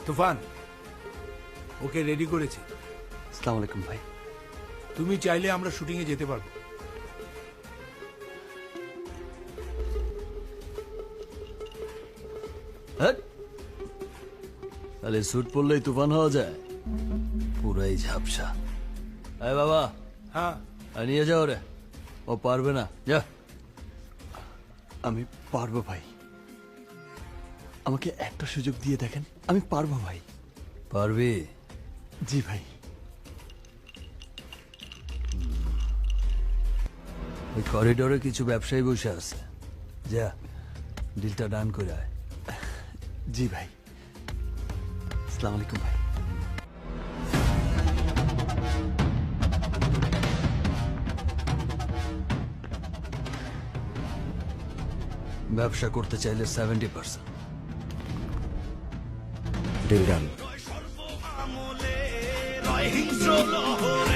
তুফান, okay ready করেছি। আসসালামু আলাইকুম ভাই। তুমি চাইলে আমরা শুটিং এ যেতে পারবো। তাহলে স্যুট পরলেই তুফান হওয়া যায়? পুরাই ঝাপসা। আয় বাবা, হ্যাঁ, নিয়ে যাও রে, ও পারবে না, যা। আমি পারবো ভাই, আমাকে একটা সুযোগ দিয়ে দেখেন, আমি পারবো ভাই। পারবি? জি ভাই। ওই করিডোরে কিছু ব্যবসায়ী বসে আছে, যা ডিলটা ডান করে আয়। জি ভাই। আসসালামু আলাইকুম ভাই। ব্যবসা করতে চাইলে 70%। Deal done. হিংস্র লহর